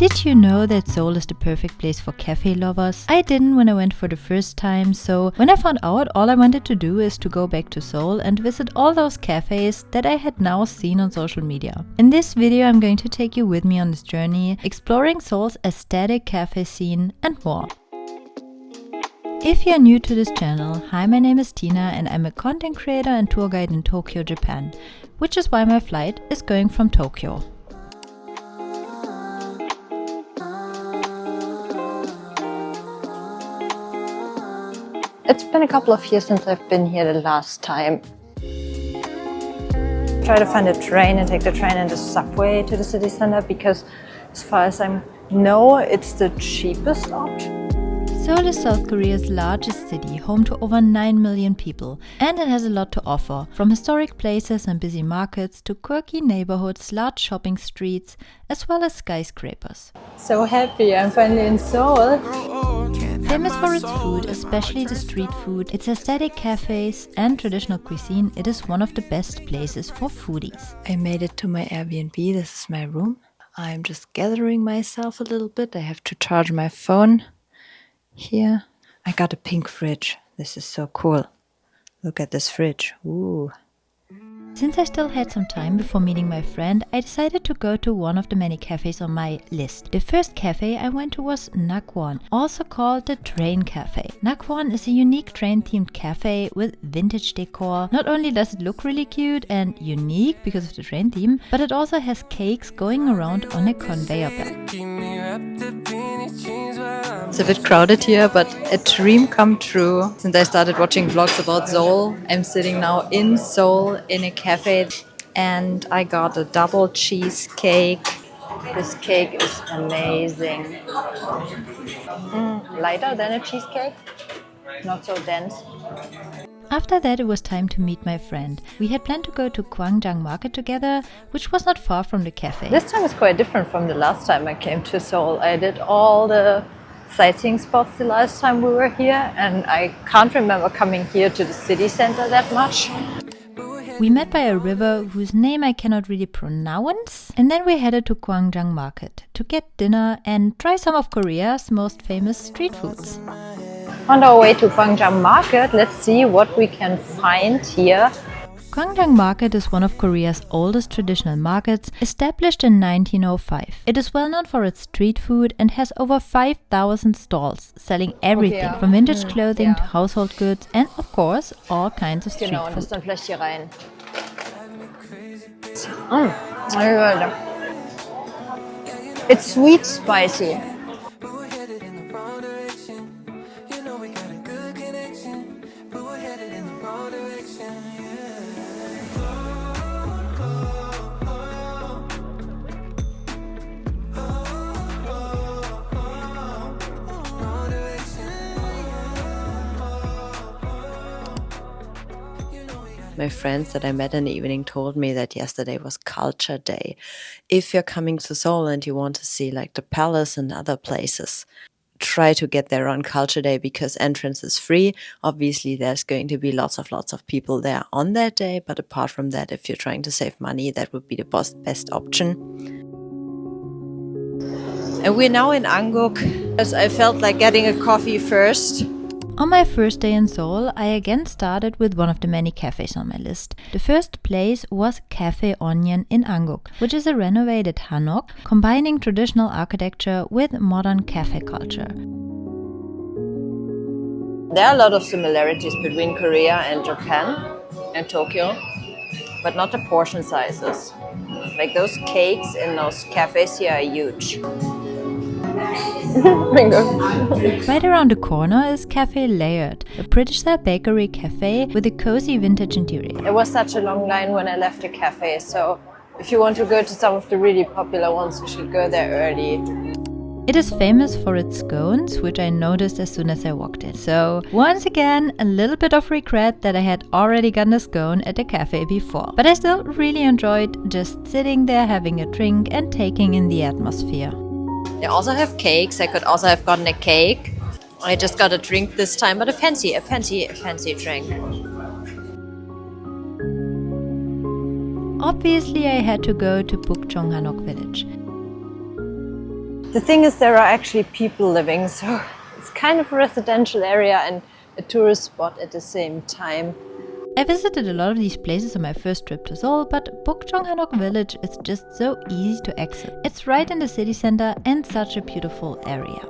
Did you know that Seoul is the perfect place for cafe lovers? I didn't when I went for the first time, so when I found out, all I wanted to do is to go back to Seoul and visit all those cafes that I had now seen on social media. In this video I'm going to take you with me on this journey, exploring Seoul's aesthetic cafe scene and more. If you're new to this channel, hi, my name is Tina and I'm a content creator and tour guide in Tokyo, Japan, which is why my flight is going from Tokyo. It's been a couple of years since I've been here the last time. Try to find a train and take the train and the subway to the city center because as far as I know, it's the cheapest option. Seoul is South Korea's largest city, home to over 9 million people, and it has a lot to offer, from historic places and busy markets to quirky neighborhoods, large shopping streets, as well as skyscrapers. So happy I'm finally in Seoul. Famous for its food, especially the street food, its aesthetic cafes and traditional cuisine, it is one of the best places for foodies. I made it to my Airbnb. This is my room. I'm just gathering myself a little bit. I have to charge my phone. Here, I got a pink fridge. This is so cool. Look at this fridge. Ooh. Since I still had some time before meeting my friend, I decided to go to one of the many cafes on my list. The first cafe I went to was Gwangjang, also called the Train Cafe. Gwangjang is a unique train-themed cafe with vintage decor. Not only does it look really cute and unique because of the train theme, but it also has cakes going around on a conveyor belt. It's a bit crowded here, but a dream come true. Since I started watching vlogs about Seoul, I'm sitting now in Seoul in a cafe and I got a double cheesecake. This cake is amazing. Lighter than a cheesecake, not so dense. After that, it was time to meet my friend. We had planned to go to Gwangjang market together, which was not far from the cafe. This time is quite different from the last time I came to Seoul. I did all the sightseeing spots the last time we were here, and I can't remember coming here to the city center that much. We met by a river whose name I cannot really pronounce, and then we headed to Gwangjang market to get dinner and try some of Korea's most famous street foods. On our way to Gwangjang market, let's see what we can find here. Gwangjang market is one of Korea's oldest traditional markets, established in 1905. It is well known for its street food and has over 5,000 stalls, selling everything from vintage clothing to household goods and, of course, all kinds of street food. Das dann vielleicht hier rein. It's sweet spicy. My friends that I met in the evening told me that yesterday was Culture Day. If you're coming to Seoul and you want to see like the palace and other places, try to get there on Culture Day because entrance is free. Obviously, there's going to be lots of people there on that day. But apart from that, if you're trying to save money, that would be the best option. And we're now in Hanok, because I felt like getting a coffee first. On my first day in Seoul, I again started with one of the many cafes on my list. The first place was Cafe Onion in Hanok, which is a renovated Hanok, combining traditional architecture with modern cafe culture. There are a lot of similarities between Korea and Japan and Tokyo, but not the portion sizes. Like those cakes in those cafes here are huge. Right around the corner is Cafe Layered, a British-style bakery cafe with a cozy vintage interior. It was such a long line when I left the cafe, so if you want to go to some of the really popular ones, you should go there early. It is famous for its scones, which I noticed as soon as I walked in. So, once again, a little bit of regret that I had already gotten a scone at the cafe before. But I still really enjoyed just sitting there, having a drink and taking in the atmosphere. They also have cakes. I could also have gotten a cake. I just got a drink this time, but a fancy drink. Obviously, I had to go to Bukchon Hanok village. The thing is, there are actually people living, so it's kind of a residential area and a tourist spot at the same time. I visited a lot of these places on my first trip to Seoul, but Bukchon Hanok village is just so easy to exit. It's right in the city center and such a beautiful area.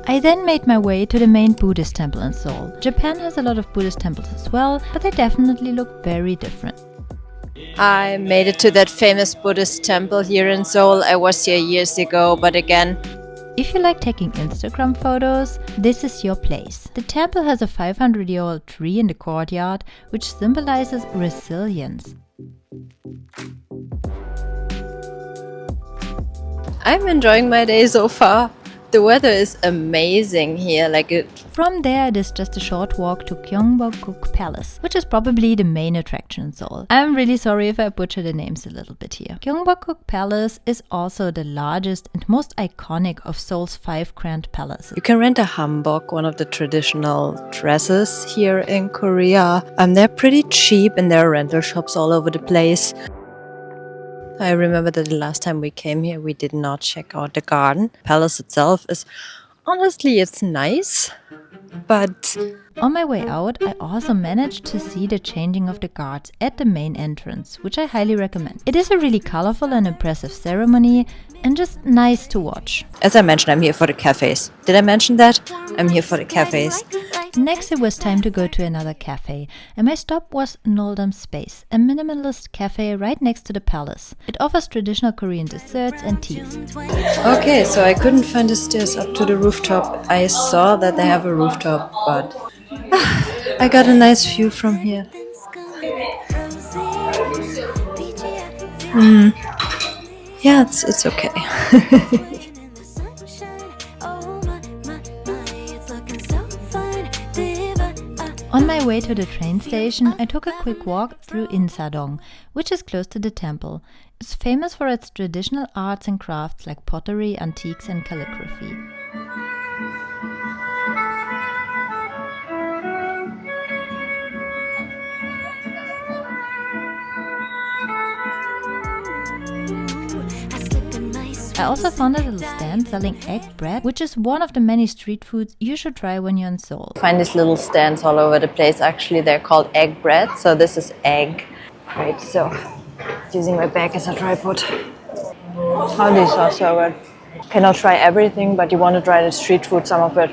I then made my way to the main Buddhist temple in Seoul. Japan has a lot of Buddhist temples as well, but they definitely look very different. I made it to that famous Buddhist temple here in Seoul. I was here years ago, but again, if you like taking Instagram photos, this is your place. The temple has a 500-year-old tree in the courtyard, which symbolizes resilience. I'm enjoying my day so far. The weather is amazing here. From there, it is just a short walk to Gyeongbokgung Palace, which is probably the main attraction in Seoul. I'm really sorry if I butcher the names a little bit here. Gyeongbokgung Palace is also the largest and most iconic of Seoul's 5 grand palaces. You can rent a hanbok, one of the traditional dresses here in Korea. They're pretty cheap and there are rental shops all over the place. I remember that the last time we came here, we did not check out the garden. Palace itself is, honestly, it's nice, but on my way out, I also managed to see the changing of the guards at the main entrance, which I highly recommend. It is a really colorful and impressive ceremony and just nice to watch. As I mentioned, I'm here for the cafes. Did I mention that? I'm here for the cafes. Next, it was time to go to another cafe, and my stop was Noldam Space, a minimalist cafe right next to the palace. It offers traditional Korean desserts and teas. Okay, so I couldn't find the stairs up to the rooftop. I saw that they have a rooftop, but I got a nice view from here. Yeah, it's okay. On my way to the train station, I took a quick walk through Incheon, which is close to the temple. It's famous for its traditional arts and crafts like pottery, antiques and calligraphy. I also found a little stand selling egg bread, which is one of the many street foods you should try when you're in Seoul. Find these little stands all over the place. Actually, they're called egg bread. So this is egg. Right, so using my bag as a tripod. Oh, these are so good. Cannot try everything, but you want to try the street food, some of it,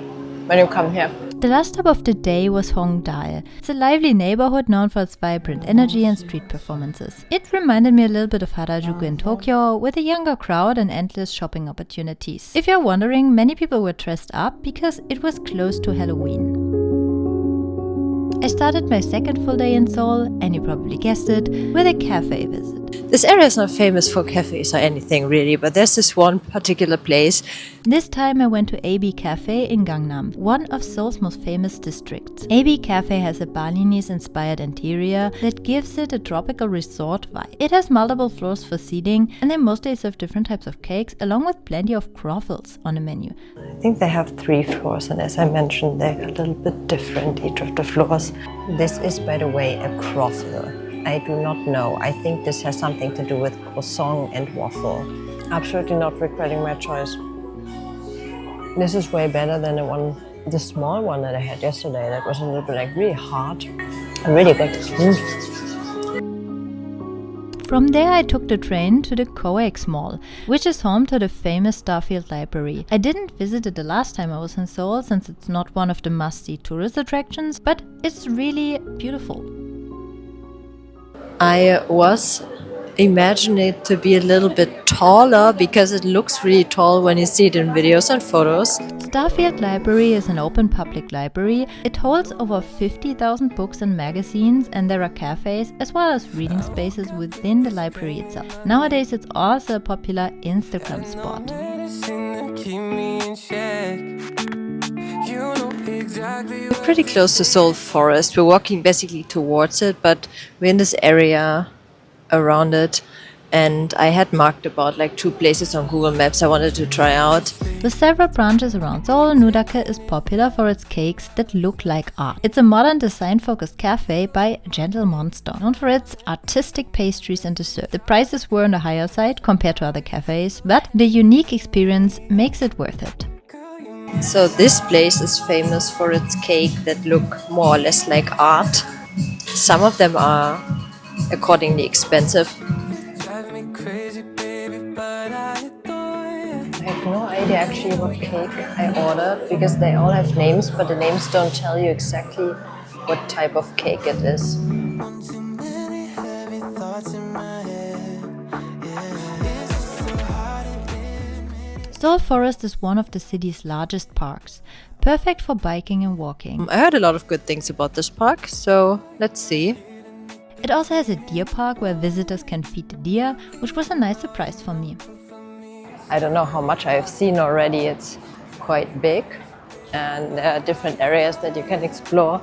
when you come here. The last stop of the day was Hongdae. It's a lively neighborhood known for its vibrant energy and street performances. It reminded me a little bit of Harajuku in Tokyo, with a younger crowd and endless shopping opportunities. If you're wondering, many people were dressed up because it was close to Halloween. I started my second full day in Seoul, and you probably guessed it, with a cafe visit. This area is not famous for cafes or anything really, but there's this one particular place. This time I went to AB Cafe in Gangnam, one of Seoul's most famous districts. AB Cafe has a Balinese-inspired interior that gives it a tropical resort vibe. It has multiple floors for seating, and they mostly serve different types of cakes, along with plenty of croffles on the menu. I think they have 3 floors, and as I mentioned, they're a little bit different, each of the floors. This is, by the way, a croffle. I do not know. I think this has something to do with croissant and waffle. Absolutely not regretting my choice. This is way better than the small one that I had yesterday. That was a little bit really hard and really good. From there I took the train to the COEX Mall, which is home to the famous Starfield library. I didn't visit it the last time I was in Seoul, since it's not one of the must-see tourist attractions, but it's really beautiful. I was imagining it to be a little bit taller because it looks really tall when you see it in videos and photos. Starfield Library is an open public library. It holds over 50,000 books and magazines, and there are cafes as well as reading spaces within the library itself. Nowadays it's also a popular Instagram spot. We're pretty close to Seoul Forest. We're walking basically towards it, but we're in this area around it. And I had marked about like 2 places on Google Maps I wanted to try out. With several branches around Seoul, Nudake is popular for its cakes that look like art. It's a modern design-focused cafe by Gentle Monster, known for its artistic pastries and desserts. The prices were on the higher side compared to other cafes, but the unique experience makes it worth it. So this place is famous for its cake that look more or less like art. Some of them are accordingly expensive. I have no idea actually what cake I ordered because they all have names, but the names don't tell you exactly what type of cake it is. Seoul Forest is one of the city's largest parks, perfect for biking and walking. I heard a lot of good things about this park, so let's see. It also has a deer park where visitors can feed the deer, which was a nice surprise for me. I don't know how much I've seen already. It's quite big and there are different areas that you can explore.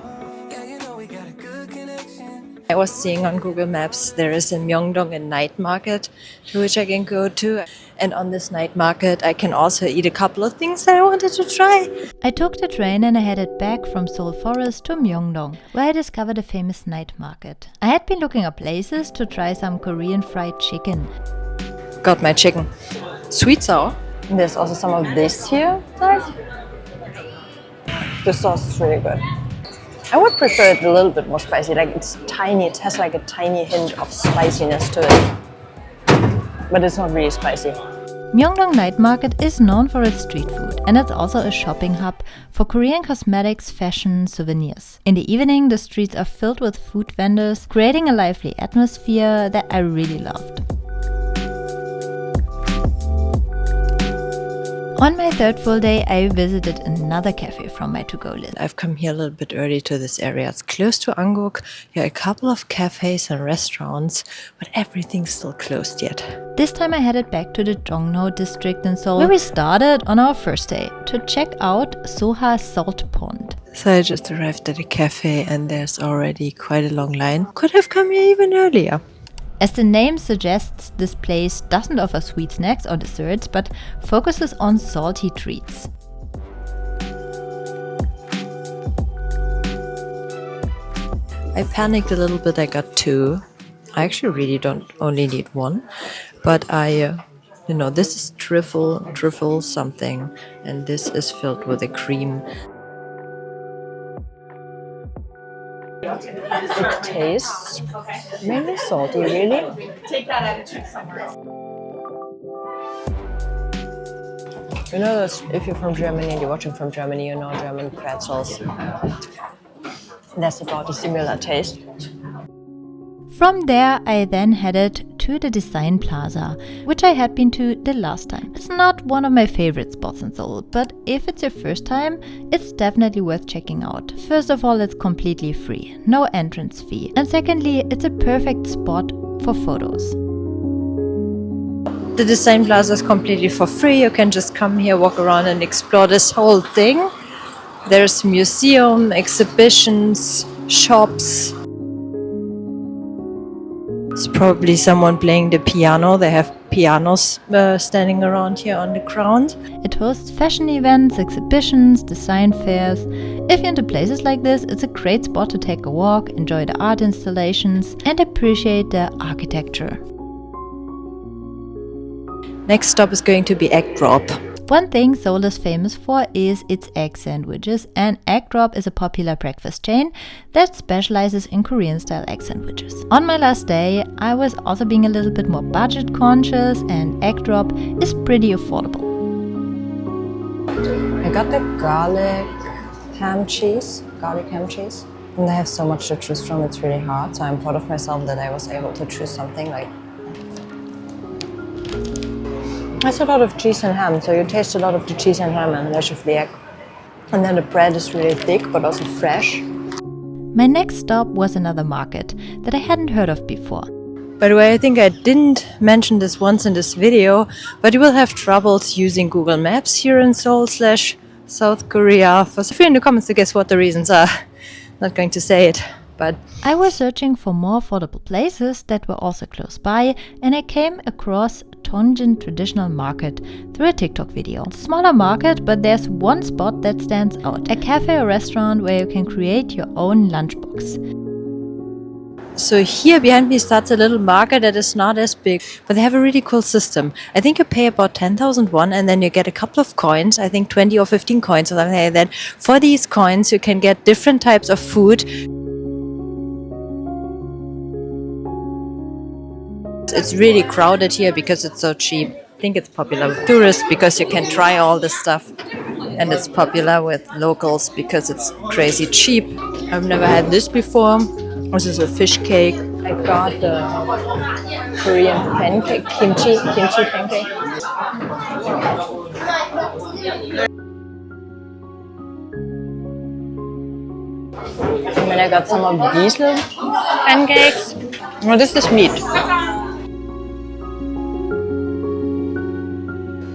I was seeing on Google Maps there is in Myeongdong a night market to which I can go to. And on this night market I can also eat a couple of things that I wanted to try. I took the train and I headed back from Seoul Forest to Myeongdong, where I discovered a famous night market. I had been looking up places to try some Korean fried chicken. Got my chicken. Sweet sour. There's also some of this here. The sauce is really good. I would prefer it a little bit more spicy, like it's tiny, it has like a tiny hint of spiciness to it. But it's not really spicy. Myeongdong Night Market is known for its street food, and it's also a shopping hub for Korean cosmetics, fashion, souvenirs. In the evening, the streets are filled with food vendors, creating a lively atmosphere that I really loved. On my third full day, I visited another cafe from my to-go list. I've come here a little bit early to this area. It's close to Hanok. There are a couple of cafes and restaurants, but everything's still closed yet. This time I headed back to the Jongno district in Seoul, where we started on our first day to check out Soha Salt Pond. So I just arrived at a cafe and there's already quite a long line. Could have come here even earlier. As the name suggests, this place doesn't offer sweet snacks or desserts, but focuses on salty treats. I panicked a little bit, I got 2. I actually really don't only need 1, but this is truffle something, and this is filled with a cream. It tastes maybe salty, really. You know, if you're from Germany and you're watching from Germany, you know German pretzels. That's about a similar taste. From there, I then headed to the Design Plaza, which I had been to the last time. It's not one of my favorite spots in Seoul, but if it's your first time, it's definitely worth checking out. First of all, it's completely free, no entrance fee. And secondly, it's a perfect spot for photos. The Design Plaza is completely for free. You can just come here, walk around and explore this whole thing. There's museum, exhibitions, shops. It's probably someone playing the piano. They have pianos standing around here on the ground. It hosts fashion events, exhibitions, design fairs. If you're into places like this, it's a great spot to take a walk, enjoy the art installations, and appreciate the architecture. Next stop is going to be Egg Drop. One thing Seoul is famous for is its egg sandwiches, and Egg Drop is a popular breakfast chain that specializes in Korean-style egg sandwiches. On my last day, I was also being a little bit more budget conscious, and Egg Drop is pretty affordable. I got the garlic ham cheese, and they have so much to choose from, it's really hard. So I'm proud of myself that I was able to choose something like... There's a lot of cheese and ham, so you taste a lot of the cheese and ham and less of the egg. And then the bread is really thick, but also fresh. My next stop was another market that I hadn't heard of before. By the way, I think I didn't mention this once in this video, but you will have troubles using Google Maps here in Seoul/South Korea. Feel free in the comments to guess what the reasons are. Not going to say it. but I was searching for more affordable places that were also close by, and I came across Tongin traditional market through a TikTok video. It's a smaller market, but there's one spot that stands out. A cafe or restaurant where you can create your own lunchbox. So here behind me starts a little market that is not as big, but they have a really cool system. I think you pay about 10,000 won and then you get a couple of coins, I think 20 or 15 coins or something like that. For these coins you can get different types of food. It's really crowded here because it's so cheap. I think it's popular with tourists because you can try all this stuff. And it's popular with locals because it's crazy cheap. I've never had this before. This is a fish cake. I got the Korean pancake, kimchi pancake. And then I got some of these little pancakes. Oh, this is meat.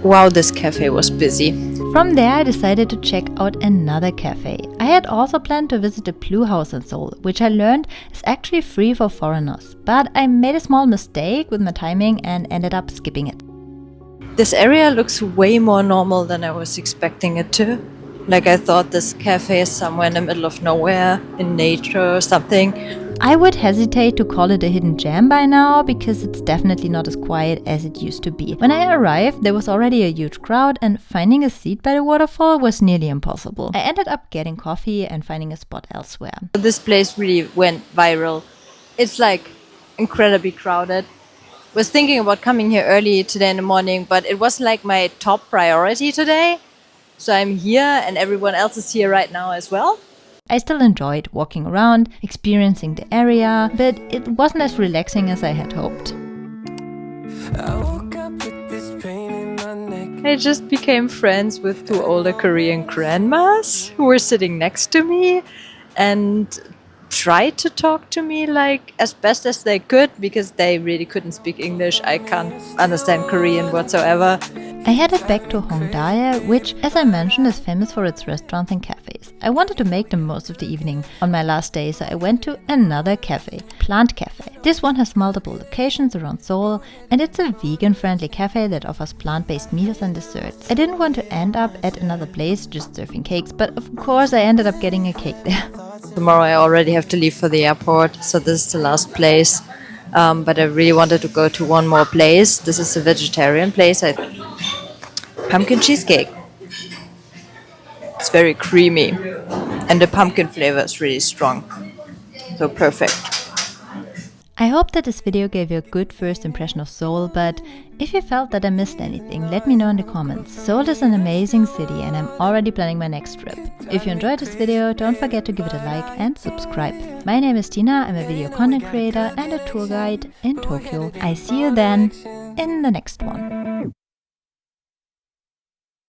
Wow, this cafe was busy. From there I decided to check out another cafe. I had also planned to visit the Blue House in Seoul, which I learned is actually free for foreigners. But I made a small mistake with my timing and ended up skipping it. This area looks way more normal than I was expecting it to. Like I thought this cafe is somewhere in the middle of nowhere, in nature or something. I would hesitate to call it a hidden gem by now, because it's definitely not as quiet as it used to be. When I arrived, there was already a huge crowd and finding a seat by the waterfall was nearly impossible. I ended up getting coffee and finding a spot elsewhere. This place really went viral. It's like incredibly crowded. Was thinking about coming here early today in the morning, but it wasn't like my top priority today. So I'm here and everyone else is here right now as well. I still enjoyed walking around, experiencing the area, but it wasn't as relaxing as I had hoped. I just became friends with two older Korean grandmas who were sitting next to me and tried to talk to me like as best as they could, because they really couldn't speak English. I can't understand Korean whatsoever. I headed back to Hongdae, which, as I mentioned, is famous for its restaurants and cafes. I wanted to make the most of the evening on my last day, so I went to another cafe, Plant Cafe. This one has multiple locations around Seoul, and it's a vegan-friendly cafe that offers plant-based meals and desserts. I didn't want to end up at another place just serving cakes, but of course I ended up getting a cake there. Tomorrow I already have to leave for the airport, so this is the last place. But I really wanted to go to one more place. This is a vegetarian place. Pumpkin cheesecake. It's very creamy and the pumpkin flavor is really strong. So perfect. I hope that this video gave you a good first impression of Seoul, but if you felt that I missed anything, let me know in the comments. Seoul is an amazing city and I'm already planning my next trip. If you enjoyed this video, don't forget to give it a like and subscribe. My name is Tina, I'm a video content creator and a tour guide in Tokyo. I see you then in the next one.